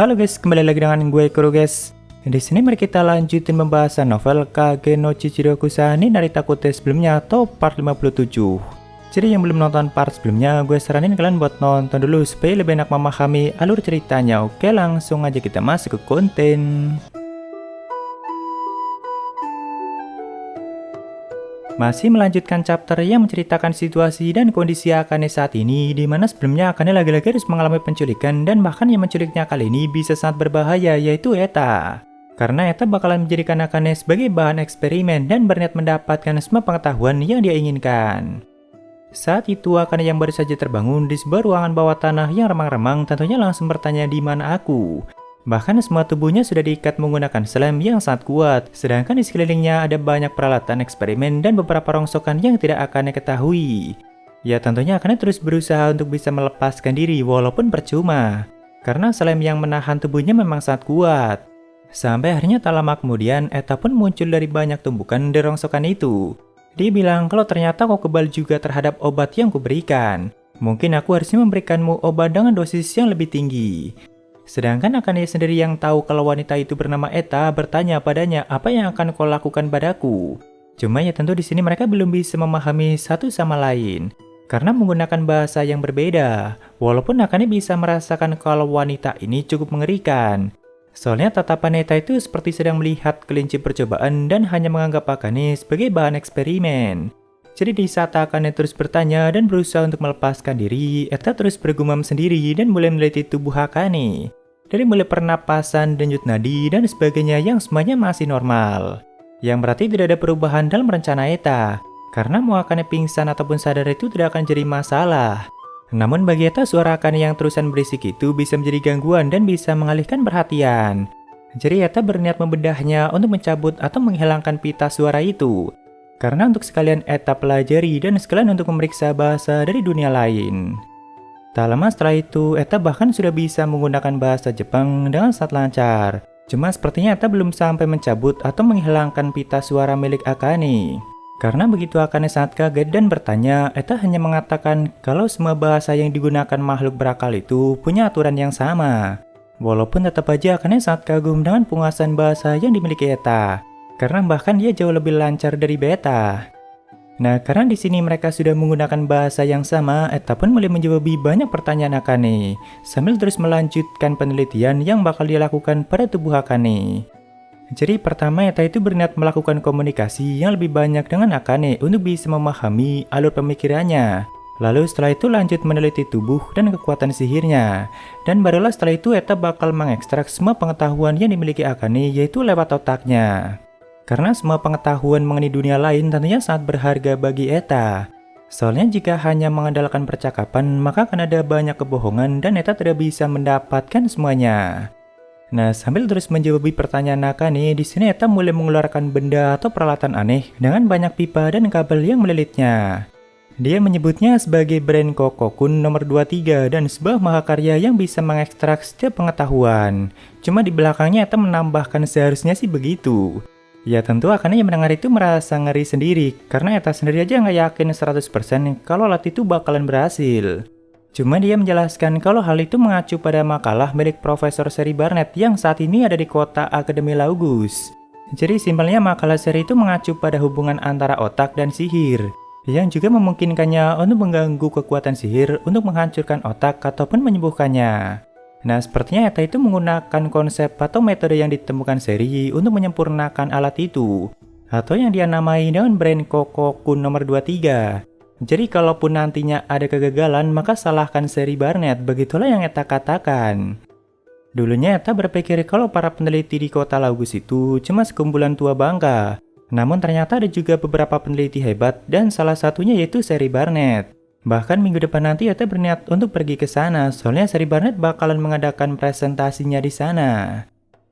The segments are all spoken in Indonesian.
Halo guys, kembali lagi dengan gue Kuro guys. Di sini mari kita lanjutin pembahasan novel Kage no Chichirokusa ni Narita Kute sebelumnya atau part 57. Jadi yang belum nonton part sebelumnya, gue saranin kalian buat nonton dulu supaya lebih enak memahami alur ceritanya. Oke, langsung aja kita masuk ke konten. Masih melanjutkan chapter yang menceritakan situasi dan kondisi Akane saat ini, di mana sebelumnya Akane lagi-lagi harus mengalami penculikan dan bahkan yang menculiknya kali ini bisa sangat berbahaya, yaitu Eta. Karena Eta bakalan menjadikan Akane sebagai bahan eksperimen dan berniat mendapatkan semua pengetahuan yang dia inginkan. Saat itu Akane yang baru saja terbangun di sebuah ruangan bawah tanah yang remang-remang tentunya langsung bertanya di mana aku. Bahkan semua tubuhnya sudah diikat menggunakan selam yang sangat kuat, sedangkan di sekelilingnya ada banyak peralatan eksperimen dan beberapa rongsokan yang tidak Akane ketahui. Ya tentunya Akane terus berusaha untuk bisa melepaskan diri walaupun percuma, karena selam yang menahan tubuhnya memang sangat kuat. Sampai akhirnya tak lama kemudian Eta pun muncul dari banyak tumbukan di rongsokan itu. Dia bilang kalau ternyata kau kebal juga terhadap obat yang kuberikan. Mungkin aku harusnya memberikanmu obat dengan dosis yang lebih tinggi. Sedangkan Akane sendiri yang tahu kalau wanita itu bernama Eta bertanya padanya apa yang akan kau lakukan padaku. Cuma ya tentu di sini mereka belum bisa memahami satu sama lain karena menggunakan bahasa yang berbeda. Walaupun Akane bisa merasakan kalau wanita ini cukup mengerikan. Soalnya tatapan Eta itu seperti sedang melihat kelinci percobaan dan hanya menganggap Akane sebagai bahan eksperimen. Jadi di saat Akane terus bertanya dan berusaha untuk melepaskan diri, Eta terus bergumam sendiri dan mulai meneliti tubuh Akane. Dari mulai pernapasan, denyut nadi, dan sebagainya yang semuanya masih normal. Yang berarti tidak ada perubahan dalam rencana Eta, karena mau Akane pingsan ataupun sadar itu tidak akan jadi masalah. Namun bagi Eta suara Akane yang terusan berisik itu bisa menjadi gangguan dan bisa mengalihkan perhatian. Jadi Eta berniat membedahnya untuk mencabut atau menghilangkan pita suara itu. Karena untuk sekalian Eta pelajari dan sekalian untuk memeriksa bahasa dari dunia lain. Tak lama setelah itu, Eta bahkan sudah bisa menggunakan bahasa Jepang dengan sangat lancar. Cuma sepertinya Eta belum sampai mencabut atau menghilangkan pita suara milik Akane. Karena begitu Akane sangat kaget dan bertanya, Eta hanya mengatakan kalau semua bahasa yang digunakan makhluk berakal itu punya aturan yang sama. Walaupun tetap aja Akane sangat kagum dengan penguasaan bahasa yang dimiliki Eta. Karena bahkan dia jauh lebih lancar dari Beta. Nah, karena di sini mereka sudah menggunakan bahasa yang sama, Eta pun mulai menjawab banyak pertanyaan Akane, sambil terus melanjutkan penelitian yang bakal dilakukan pada tubuh Akane. Jadi pertama Eta itu berniat melakukan komunikasi yang lebih banyak dengan Akane untuk bisa memahami alur pemikirannya. Lalu setelah itu lanjut meneliti tubuh dan kekuatan sihirnya. Dan barulah setelah itu Eta bakal mengekstrak semua pengetahuan yang dimiliki Akane yaitu lewat otaknya. Karena semua pengetahuan mengenai dunia lain tentunya sangat berharga bagi Eta. Soalnya jika hanya mengandalkan percakapan, maka akan ada banyak kebohongan dan Eta tidak bisa mendapatkan semuanya. Nah, sambil terus menjawab pertanyaan Akane, di sini Eta mulai mengeluarkan benda atau peralatan aneh dengan banyak pipa dan kabel yang melilitnya. Dia menyebutnya sebagai brand Kokokun nomor 23 dan sebuah mahakarya yang bisa mengekstrak setiap pengetahuan. Cuma di belakangnya Eta menambahkan seharusnya sih begitu. Ya tentu Akane yang mendengar itu merasa ngeri sendiri, karena Eta sendiri aja nggak yakin 100% kalau alat itu bakalan berhasil. Cuma dia menjelaskan kalau hal itu mengacu pada makalah milik Profesor Seri Barnett yang saat ini ada di kota Akademi Laugus. Jadi simpelnya makalah Seri itu mengacu pada hubungan antara otak dan sihir, yang juga memungkinkannya untuk mengganggu kekuatan sihir untuk menghancurkan otak ataupun menyembuhkannya. Nah, sepertinya Eta itu menggunakan konsep atau metode yang ditemukan Seri untuk menyempurnakan alat itu, atau yang dia namai dengan brand Kokokun nomor 23. Jadi kalaupun nantinya ada kegagalan, maka salahkan Seri Barnett, begitulah yang Eta katakan. Dulunya Eta berpikir kalau para peneliti di kota Laugus itu cuma sekumpulan tua bangka. Namun ternyata ada juga beberapa peneliti hebat dan salah satunya yaitu Seri Barnett. Bahkan minggu depan nanti Eta berniat untuk pergi ke sana, soalnya Seri Barnett bakalan mengadakan presentasinya di sana.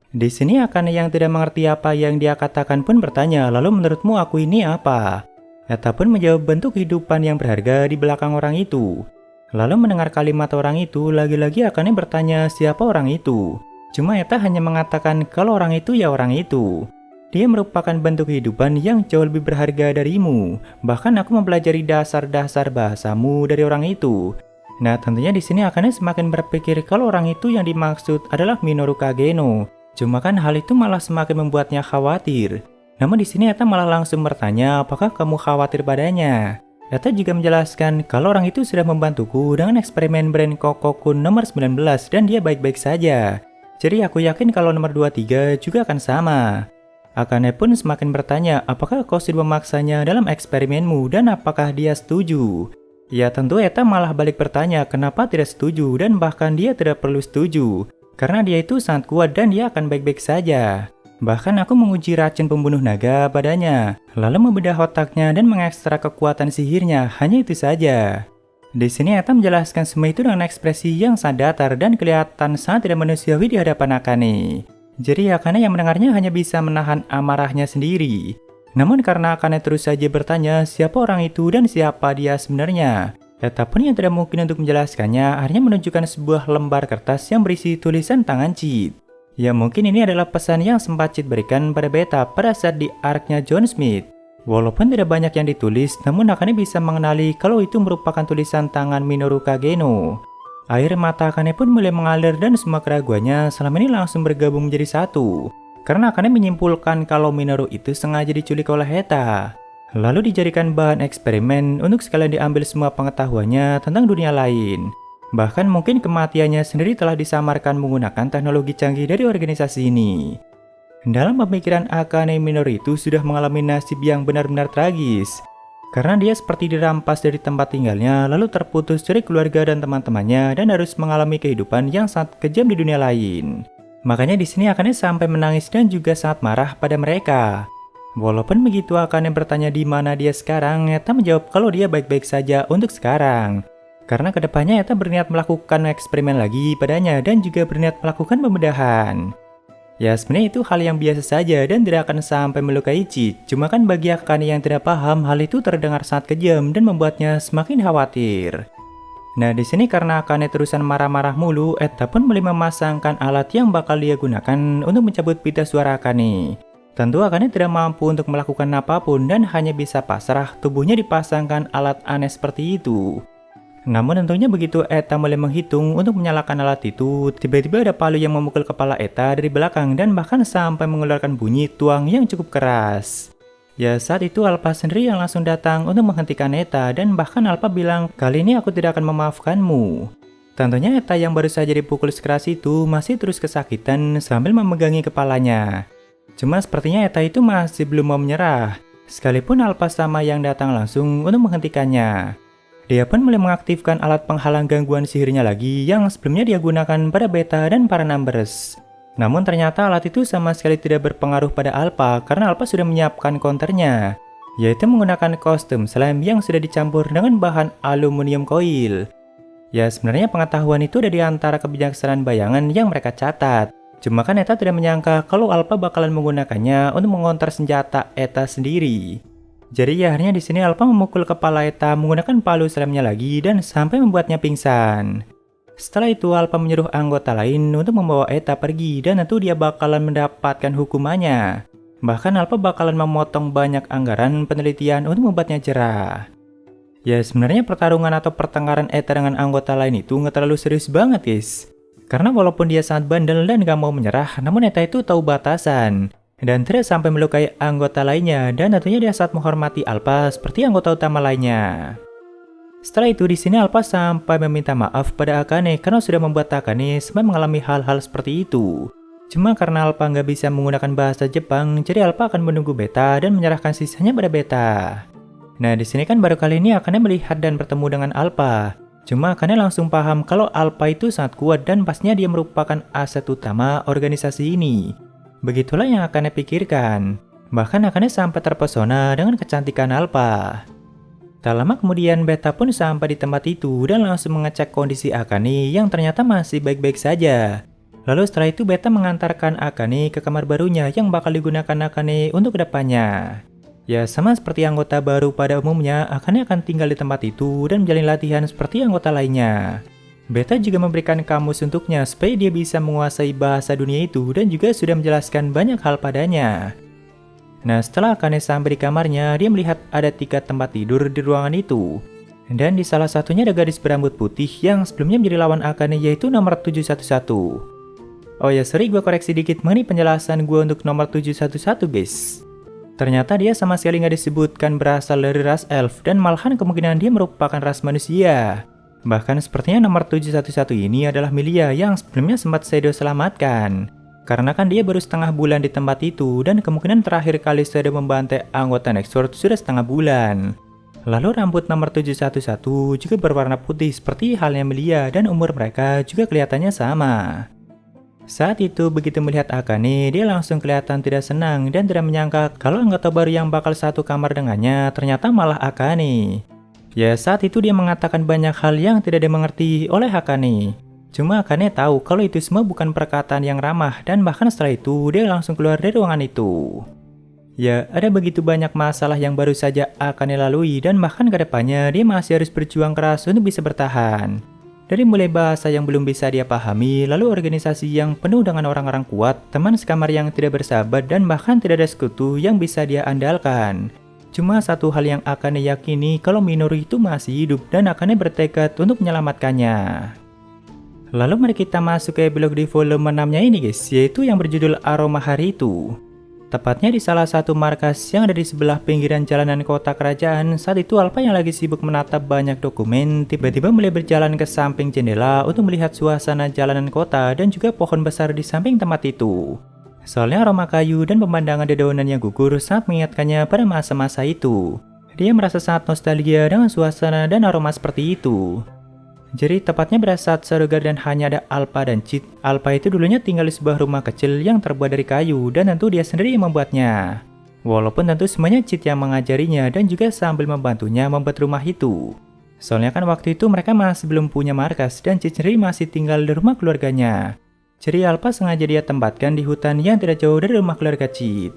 Di sini Akane yang tidak mengerti apa yang dia katakan pun bertanya, lalu menurutmu aku ini apa? Eta pun menjawab bentuk kehidupan yang berharga di belakang orang itu. Lalu mendengar kalimat orang itu, lagi-lagi Akane bertanya siapa orang itu. Cuma Eta hanya mengatakan kalau orang itu ya orang itu. Dia merupakan bentuk kehidupan yang jauh lebih berharga darimu. Bahkan aku mempelajari dasar-dasar bahasamu dari orang itu. Nah, tentunya di sini Akane semakin berpikir kalau orang itu yang dimaksud adalah Minoru Kageno. Cuma kan hal itu malah semakin membuatnya khawatir. Namun di sini Eta malah langsung bertanya, apakah kamu khawatir padanya? Eta juga menjelaskan kalau orang itu sudah membantuku dengan eksperimen brand Kokokun nomor 19 dan dia baik-baik saja. Jadi aku yakin kalau nomor 23 juga akan sama. Akane pun semakin bertanya apakah kau sudah memaksanya dalam eksperimenmu dan apakah dia setuju. Ya tentu Eta malah balik bertanya kenapa tidak setuju dan bahkan dia tidak perlu setuju. Karena dia itu sangat kuat dan dia akan baik-baik saja. Bahkan aku menguji racun pembunuh naga padanya, lalu membedah otaknya dan mengekstrak kekuatan sihirnya, hanya itu saja. Di sini Eta menjelaskan semua itu dengan ekspresi yang sangat datar dan kelihatan sangat tidak manusiawi di hadapan Akane. Jadi Akane yang mendengarnya hanya bisa menahan amarahnya sendiri. Namun karena Akane terus saja bertanya siapa orang itu dan siapa dia sebenarnya, Eta pun yang tidak mungkin untuk menjelaskannya akhirnya menunjukkan sebuah lembar kertas yang berisi tulisan tangan Cheat. Ya mungkin ini adalah pesan yang sempat Cheat berikan pada Beta pada saat di arc-nya John Smith. Walaupun tidak banyak yang ditulis, namun Akane bisa mengenali kalau itu merupakan tulisan tangan Minoru Kageno. Air mata Akane pun mulai mengalir dan semua keraguannya selama ini langsung bergabung menjadi satu. Karena Akane menyimpulkan kalau Minoru itu sengaja diculik oleh Eta, lalu dijadikan bahan eksperimen untuk sekalian diambil semua pengetahuannya tentang dunia lain. Bahkan mungkin kematiannya sendiri telah disamarkan menggunakan teknologi canggih dari organisasi ini. Dalam pemikiran Akane, Minoru itu sudah mengalami nasib yang benar-benar tragis. Karena dia seperti dirampas dari tempat tinggalnya, lalu terputus dari keluarga dan teman-temannya dan harus mengalami kehidupan yang sangat kejam di dunia lain. Makanya di sini Akane sampai menangis dan juga sangat marah pada mereka. Walaupun begitu Akane bertanya di mana dia sekarang, Eta menjawab kalau dia baik-baik saja untuk sekarang. Karena kedepannya Eta berniat melakukan eksperimen lagi padanya dan juga berniat melakukan pembedahan. Ya sebenarnya itu hal yang biasa saja dan tidak akan sampai melukai Cheat. Cuma kan bagi Akane yang tidak paham, hal itu terdengar sangat kejam dan membuatnya semakin khawatir. Nah di sini karena Akane terusan marah-marah mulu, Eta pun mulai memasangkan alat yang bakal dia gunakan untuk mencabut pita suara Akane. Tentu Akane tidak mampu untuk melakukan apapun dan hanya bisa pasrah tubuhnya dipasangkan alat aneh seperti itu. Namun tentunya begitu Eta mulai menghitung untuk menyalakan alat itu, tiba-tiba ada palu yang memukul kepala Eta dari belakang dan bahkan sampai mengeluarkan bunyi tuang yang cukup keras. Ya saat itu Alpha sendiri yang langsung datang untuk menghentikan Eta dan bahkan Alpha bilang kali ini aku tidak akan memaafkanmu. Tentunya Eta yang baru saja dipukul sekeras itu masih terus kesakitan sambil memegangi kepalanya. Cuma sepertinya Eta itu masih belum mau menyerah, sekalipun Alpha sama yang datang langsung untuk menghentikannya. Dia pun mulai mengaktifkan alat penghalang gangguan sihirnya lagi yang sebelumnya dia gunakan pada Beta dan para Numbers. Namun ternyata alat itu sama sekali tidak berpengaruh pada Alpha karena Alpha sudah menyiapkan counternya, yaitu menggunakan kostum slime yang sudah dicampur dengan bahan aluminium coil. Ya sebenarnya pengetahuan itu ada di antara kebijaksanaan bayangan yang mereka catat. Cuma kan Eta tidak menyangka kalau Alpha bakalan menggunakannya untuk mengonter senjata Eta sendiri. Jadi ya akhirnya di sini Alpha memukul kepala Eta menggunakan palu slime-nya lagi dan sampai membuatnya pingsan. Setelah itu Alpha menyuruh anggota lain untuk membawa Eta pergi dan tentu dia bakalan mendapatkan hukumannya. Bahkan Alpha bakalan memotong banyak anggaran penelitian untuk membuatnya jerah. Ya sebenarnya pertarungan atau pertengkaran Eta dengan anggota lain itu nggak terlalu serius banget guys. Karena walaupun dia sangat bandel dan gak mau menyerah, namun Eta itu tahu batasan dan tidak sampai melukai anggota lainnya dan tentunya dia sangat menghormati Alpha seperti anggota utama lainnya. Setelah itu di sini Alpha sampai meminta maaf pada Akane karena sudah membuat Akane sempat mengalami hal-hal seperti itu. Cuma karena Alpha nggak bisa menggunakan bahasa Jepang, jadi Alpha akan menunggu Beta dan menyerahkan sisanya pada Beta. Nah di sini kan baru kali ini Akane melihat dan bertemu dengan Alpha. Cuma Akane langsung paham kalau Alpha itu sangat kuat dan pastinya dia merupakan aset utama organisasi ini. Begitulah yang Akane pikirkan. Bahkan Akane sampai terpesona dengan kecantikan Alpha. Tak lama kemudian Beta pun sampai di tempat itu dan langsung mengecek kondisi Akane yang ternyata masih baik-baik saja. Lalu setelah itu Beta mengantarkan Akane ke kamar barunya yang bakal digunakan Akane untuk kedepannya. Ya sama seperti anggota baru pada umumnya, Akane akan tinggal di tempat itu dan menjalani latihan seperti anggota lainnya. Beta juga memberikan kamus untuknya supaya dia bisa menguasai bahasa dunia itu dan juga sudah menjelaskan banyak hal padanya. Nah setelah Akane sampai di kamarnya, dia melihat ada 3 tempat tidur di ruangan itu. Dan di salah satunya ada gadis berambut putih yang sebelumnya menjadi lawan Akane yaitu nomor 711. Oh ya, sorry gue koreksi dikit mengenai penjelasan gue untuk nomor 711 guys. Ternyata dia sama sekali nggak disebutkan berasal dari ras elf dan malahan kemungkinan dia merupakan ras manusia. Bahkan sepertinya nomor 711 ini adalah Milia yang sebelumnya sempat Shadow selamatkan. Karena kan dia baru setengah bulan di tempat itu dan kemungkinan terakhir kali Shadow membantai anggota Nextworld sudah setengah bulan. Lalu rambut nomor 711 juga berwarna putih seperti halnya Milia dan umur mereka juga kelihatannya sama. Saat itu begitu melihat Akane, dia langsung kelihatan tidak senang dan tidak menyangka kalau anggota baru yang bakal satu kamar dengannya ternyata malah Akane. Ya saat itu dia mengatakan banyak hal yang tidak dimengerti oleh Akane. Cuma Akane tahu kalau itu semua bukan perkataan yang ramah dan bahkan setelah itu dia langsung keluar dari ruangan itu. Ya, ada begitu banyak masalah yang baru saja Akane lalui dan bahkan ke depannya dia masih harus berjuang keras untuk bisa bertahan. Dari mulai bahasa yang belum bisa dia pahami, lalu organisasi yang penuh dengan orang-orang kuat, teman sekamar yang tidak bersahabat, dan bahkan tidak ada sekutu yang bisa dia andalkan. Cuma satu hal yang Akane yakini kalau Minoru itu masih hidup dan Akane bertekad untuk menyelamatkannya. Lalu mari kita masuk ke blog di volume 6-nya ini guys, yaitu yang berjudul Aroma Hari Itu. Tepatnya di salah satu markas yang ada di sebelah pinggiran jalanan kota kerajaan, saat itu Alpha yang lagi sibuk menatap banyak dokumen, tiba-tiba mulai berjalan ke samping jendela untuk melihat suasana jalanan kota dan juga pohon besar di samping tempat itu. Soalnya aroma kayu dan pemandangan dedaunan yang gugur sangat mengingatkannya pada masa-masa itu. Dia merasa sangat nostalgia dengan suasana dan aroma seperti itu. Jadi tepatnya pada saat Sarugar dan hanya ada Alpha dan Chit. Alpha itu dulunya tinggal di sebuah rumah kecil yang terbuat dari kayu dan tentu dia sendiri yang membuatnya. Walaupun tentu semuanya Chit yang mengajarinya dan juga sambil membantunya membuat rumah itu. Soalnya kan waktu itu mereka masih belum punya markas dan Chit sendiri masih tinggal di rumah keluarganya. Jadi Alpha sengaja dia tempatkan di hutan yang tidak jauh dari rumah keluarga Chit.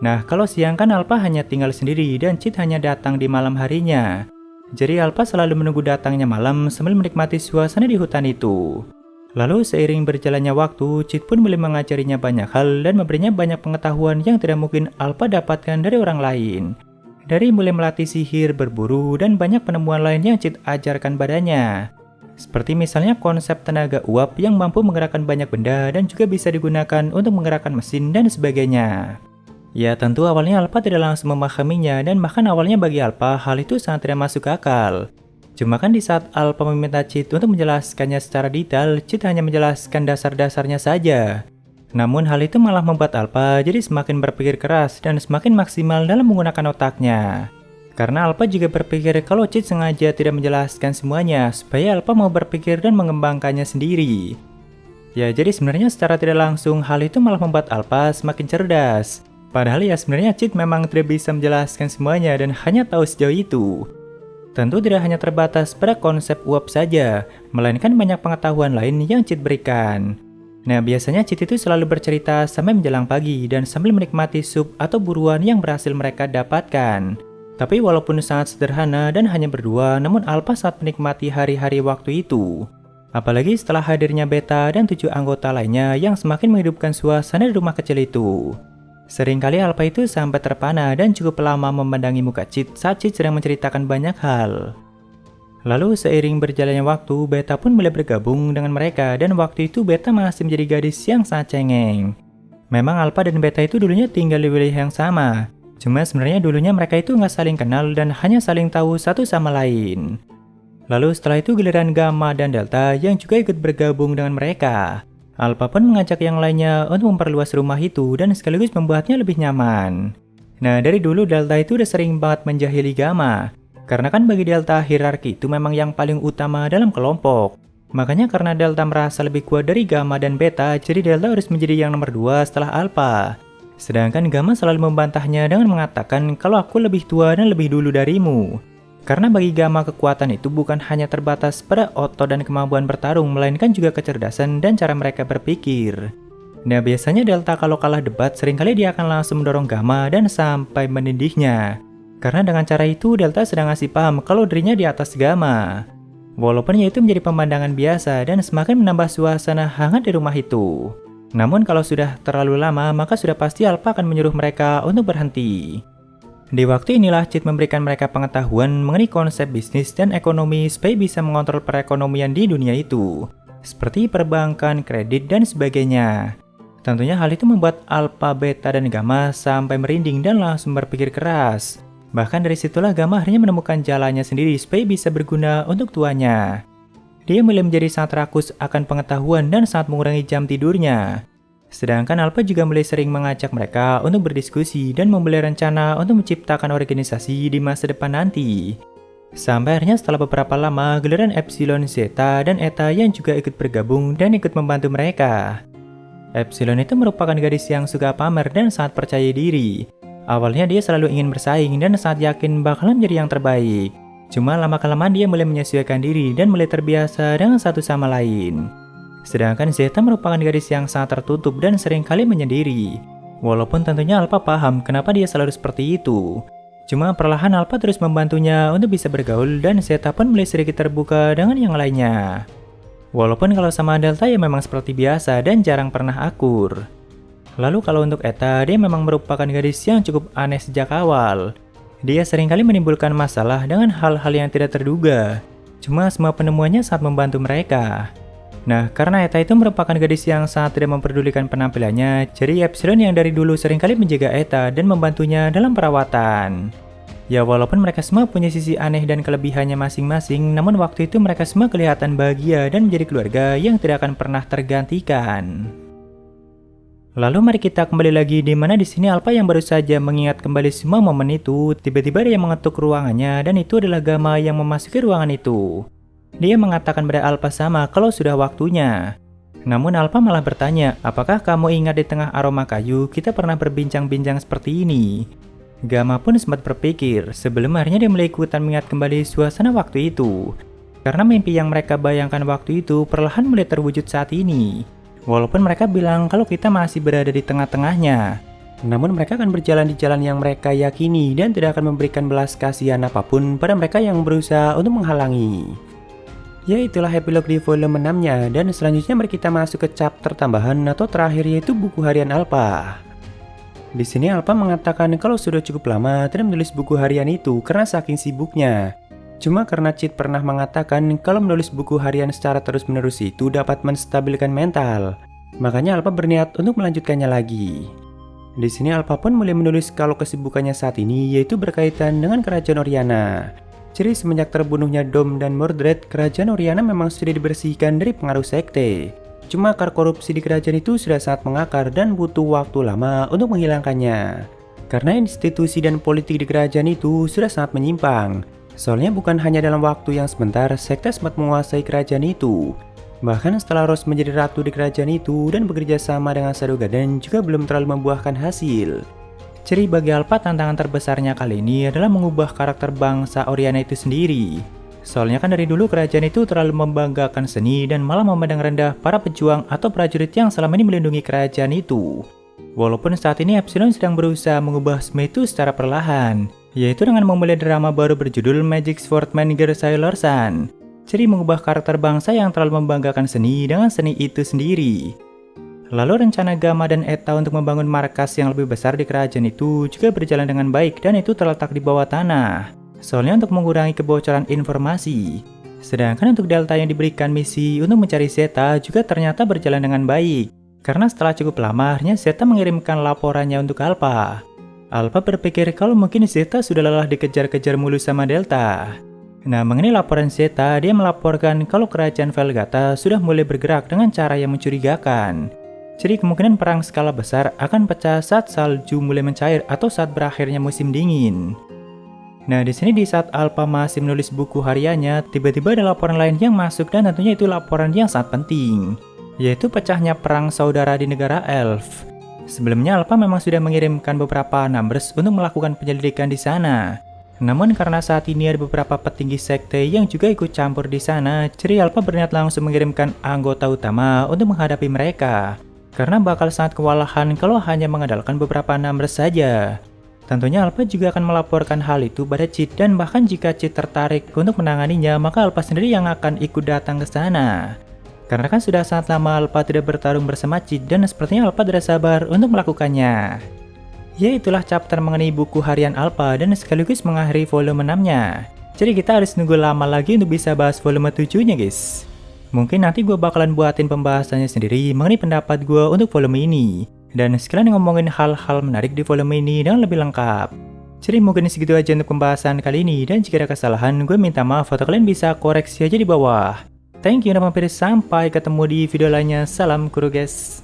Nah kalau siang kan Alpha hanya tinggal sendiri dan Chit hanya datang di malam harinya. Jadi Alpha selalu menunggu datangnya malam sambil menikmati suasana di hutan itu. Lalu seiring berjalannya waktu, Chit pun mulai mengajarinya banyak hal dan memberinya banyak pengetahuan yang tidak mungkin Alpha dapatkan dari orang lain. Dari mulai melatih sihir, berburu, dan banyak penemuan lain yang Chit ajarkan badannya. Seperti misalnya konsep tenaga uap yang mampu menggerakkan banyak benda dan juga bisa digunakan untuk menggerakkan mesin dan sebagainya. Ya tentu awalnya Alpha tidak langsung memahaminya dan bahkan awalnya bagi Alpha hal itu sangat tidak masuk akal. Cuma kan di saat Alpha meminta Chit untuk menjelaskannya secara detail, Chit hanya menjelaskan dasar-dasarnya saja. Namun hal itu malah membuat Alpha jadi semakin berpikir keras dan semakin maksimal dalam menggunakan otaknya. Karena Alpha juga berpikir kalau Chit sengaja tidak menjelaskan semuanya supaya Alpha mau berpikir dan mengembangkannya sendiri. Ya jadi sebenarnya secara tidak langsung hal itu malah membuat Alpha semakin cerdas. Padahal ya sebenarnya Chit memang tidak bisa menjelaskan semuanya dan hanya tahu sejauh itu. Tentu tidak hanya terbatas pada konsep uap saja, melainkan banyak pengetahuan lain yang Chit berikan. Nah biasanya Chit itu selalu bercerita sampai menjelang pagi dan sambil menikmati sup atau buruan yang berhasil mereka dapatkan. Tapi walaupun sangat sederhana dan hanya berdua, namun Alpha sangat menikmati hari-hari waktu itu. Apalagi setelah hadirnya Beta dan 7 anggota lainnya yang semakin menghidupkan suasana di rumah kecil itu. Seringkali Alpha itu sampai terpana dan cukup lama memandangi muka Chit saat Chit sedang menceritakan banyak hal. Lalu seiring berjalannya waktu, Beta pun mulai bergabung dengan mereka dan waktu itu Beta masih menjadi gadis yang sangat cengeng. Memang Alpha dan Beta itu dulunya tinggal di wilayah yang sama. Cuma sebenarnya dulunya mereka itu nggak saling kenal dan hanya saling tahu satu sama lain. Lalu setelah itu giliran Gamma dan Delta yang juga ikut bergabung dengan mereka. Alpha pun mengajak yang lainnya untuk memperluas rumah itu dan sekaligus membuatnya lebih nyaman. Nah dari dulu Delta itu udah sering banget menjahili Gamma. Karena kan bagi Delta hierarki itu memang yang paling utama dalam kelompok. Makanya karena Delta merasa lebih kuat dari Gamma dan Beta, jadi Delta harus menjadi yang nomor 2 setelah Alpha. Sedangkan Gamma selalu membantahnya dengan mengatakan kalau aku lebih tua dan lebih dulu darimu. Karena bagi Gamma kekuatan itu bukan hanya terbatas pada otot dan kemampuan bertarung, melainkan juga kecerdasan dan cara mereka berpikir. Nah biasanya Delta kalau kalah debat seringkali dia akan langsung mendorong Gamma dan sampai menindihnya. Karena dengan cara itu Delta sedang ngasih paham kalau dirinya di atas Gamma. Walaupun ya itu menjadi pemandangan biasa dan semakin menambah suasana hangat di rumah itu. Namun kalau sudah terlalu lama maka sudah pasti Alpha akan menyuruh mereka untuk berhenti. Di waktu inilah Cid memberikan mereka pengetahuan mengenai konsep bisnis dan ekonomi supaya bisa mengontrol perekonomian di dunia itu, seperti perbankan, kredit, dan sebagainya. Tentunya hal itu membuat Alpha, Beta, dan Gamma sampai merinding dan langsung berpikir keras. Bahkan dari situlah Gamma akhirnya menemukan jalannya sendiri supaya bisa berguna untuk tuannya. Dia mulai menjadi sangat rakus akan pengetahuan dan sangat mengurangi jam tidurnya. Sedangkan Alpha juga mulai sering mengajak mereka untuk berdiskusi dan memulai rencana untuk menciptakan organisasi di masa depan nanti. Sampai akhirnya setelah beberapa lama, giliran Epsilon, Zeta, dan Eta yang juga ikut bergabung dan ikut membantu mereka. Epsilon itu merupakan gadis yang suka pamer dan sangat percaya diri. Awalnya dia selalu ingin bersaing dan sangat yakin bakalan menjadi yang terbaik. Cuma lama-kelamaan dia mulai menyesuaikan diri dan mulai terbiasa dengan satu sama lain. Sedangkan Zeta merupakan gadis yang sangat tertutup dan seringkali menyendiri. Walaupun tentunya Alpha paham kenapa dia selalu seperti itu. Cuma perlahan Alpha terus membantunya untuk bisa bergaul dan Zeta pun mulai sedikit terbuka dengan yang lainnya. Walaupun kalau sama Delta ya memang seperti biasa dan jarang pernah akur. Lalu kalau untuk Eta, dia memang merupakan gadis yang cukup aneh sejak awal. Dia seringkali menimbulkan masalah dengan hal-hal yang tidak terduga. Cuma semua penemuannya sangat membantu mereka. Nah, karena Eta itu merupakan gadis yang sangat tidak memperdulikan penampilannya, jadi Epsilon yang dari dulu seringkali menjaga Eta dan membantunya dalam perawatan. Ya walaupun mereka semua punya sisi aneh dan kelebihannya masing-masing, namun waktu itu mereka semua kelihatan bahagia dan menjadi keluarga yang tidak akan pernah tergantikan. Lalu mari kita kembali lagi di mana di sini Alpha yang baru saja mengingat kembali semua momen itu, tiba-tiba dia mengetuk ruangannya dan itu adalah Gamma yang memasuki ruangan itu. Dia mengatakan pada Alpha sama kalau sudah waktunya. Namun Alpha malah bertanya, apakah kamu ingat di tengah aroma kayu kita pernah berbincang-bincang seperti ini? Gamma pun sempat berpikir sebelum akhirnya dia mulai ikutan mengingat kembali suasana waktu itu. Karena mimpi yang mereka bayangkan waktu itu perlahan mulai terwujud saat ini. Walaupun mereka bilang kalau kita masih berada di tengah-tengahnya. Namun mereka akan berjalan di jalan yang mereka yakini dan tidak akan memberikan belas kasihan apapun pada mereka yang berusaha untuk menghalangi. Ya itulah epilog di volume 6-nya dan selanjutnya mari kita masuk ke chapter tambahan atau terakhir yaitu buku harian Alpha. Di sini Alpha mengatakan kalau sudah cukup lama tidak menulis buku harian itu karena saking sibuknya. Cuma karena Cid pernah mengatakan kalau menulis buku harian secara terus-menerus itu dapat menstabilkan mental. Makanya Alpha berniat untuk melanjutkannya lagi. Di sini Alpha pun mulai menulis kalau kesibukannya saat ini yaitu berkaitan dengan kerajaan Oriana. Jadi semenjak terbunuhnya Dom dan Mordred, kerajaan Oriana memang sudah dibersihkan dari pengaruh sekte. Cuma akar korupsi di kerajaan itu sudah sangat mengakar dan butuh waktu lama untuk menghilangkannya. Karena institusi dan politik di kerajaan itu sudah sangat menyimpang. Soalnya bukan hanya dalam waktu yang sebentar, sekte sempat menguasai kerajaan itu. Bahkan setelah Rose menjadi ratu di kerajaan itu dan bekerja sama dengan Shadow Garden juga belum terlalu membuahkan hasil. Jadi bagi Alpha tantangan terbesarnya kali ini adalah mengubah karakter bangsa Oriana itu sendiri. Soalnya kan dari dulu kerajaan itu terlalu membanggakan seni dan malah memandang rendah para pejuang atau prajurit yang selama ini melindungi kerajaan itu. Walaupun saat ini Epsilon sedang berusaha mengubah semua itu secara perlahan, yaitu dengan memulai drama baru berjudul Magic Swordman Girl Sailor Sun. Jadi mengubah karakter bangsa yang terlalu membanggakan seni dengan seni itu sendiri. Lalu rencana Gamma dan Eta untuk membangun markas yang lebih besar di kerajaan itu juga berjalan dengan baik dan itu terletak di bawah tanah. Soalnya untuk mengurangi kebocoran informasi. Sedangkan untuk Delta yang diberikan misi untuk mencari Zeta juga ternyata berjalan dengan baik. Karena setelah cukup lama akhirnya Zeta mengirimkan laporannya untuk Alpha. Alpha berpikir kalau mungkin Zeta sudah lelah dikejar-kejar mulu sama Delta. Nah mengenai laporan Zeta, dia melaporkan kalau kerajaan Velgata sudah mulai bergerak dengan cara yang mencurigakan. Jadi kemungkinan perang skala besar akan pecah saat salju mulai mencair atau saat berakhirnya musim dingin. Nah di sini di saat Alpha masih menulis buku hariannya, tiba-tiba ada laporan lain yang masuk dan tentunya itu laporan yang sangat penting, yaitu pecahnya perang saudara di negara Elf. Sebelumnya Alpha memang sudah mengirimkan beberapa numbers untuk melakukan penyelidikan di sana. Namun karena saat ini ada beberapa petinggi sekte yang juga ikut campur di sana, jadi Alpha berniat langsung mengirimkan anggota utama untuk menghadapi mereka. Karena bakal sangat kewalahan kalau hanya mengandalkan beberapa numbers saja. Tentunya Alpha juga akan melaporkan hal itu pada Cid dan bahkan jika Cid tertarik untuk menanganinya, maka Alpha sendiri yang akan ikut datang ke sana. Karena kan sudah sangat lama Alpha tidak bertarung bersama Cid dan sepertinya Alpha tidak sabar untuk melakukannya. Ya itulah chapter mengenai buku harian Alpha dan sekaligus mengakhiri volume 6-nya. Jadi kita harus nunggu lama lagi untuk bisa bahas volume 7-nya guys. Mungkin nanti gue bakalan buatin pembahasannya sendiri mengenai pendapat gue untuk volume ini. Dan sekalian ngomongin hal-hal menarik di volume ini dengan lebih lengkap. Jadi mungkin segitu aja untuk pembahasan kali ini. Dan jika ada kesalahan, gue minta maaf atau kalian bisa koreksi aja di bawah. Thank you udah mampir, sampai ketemu di video lainnya. Salam kuru guys.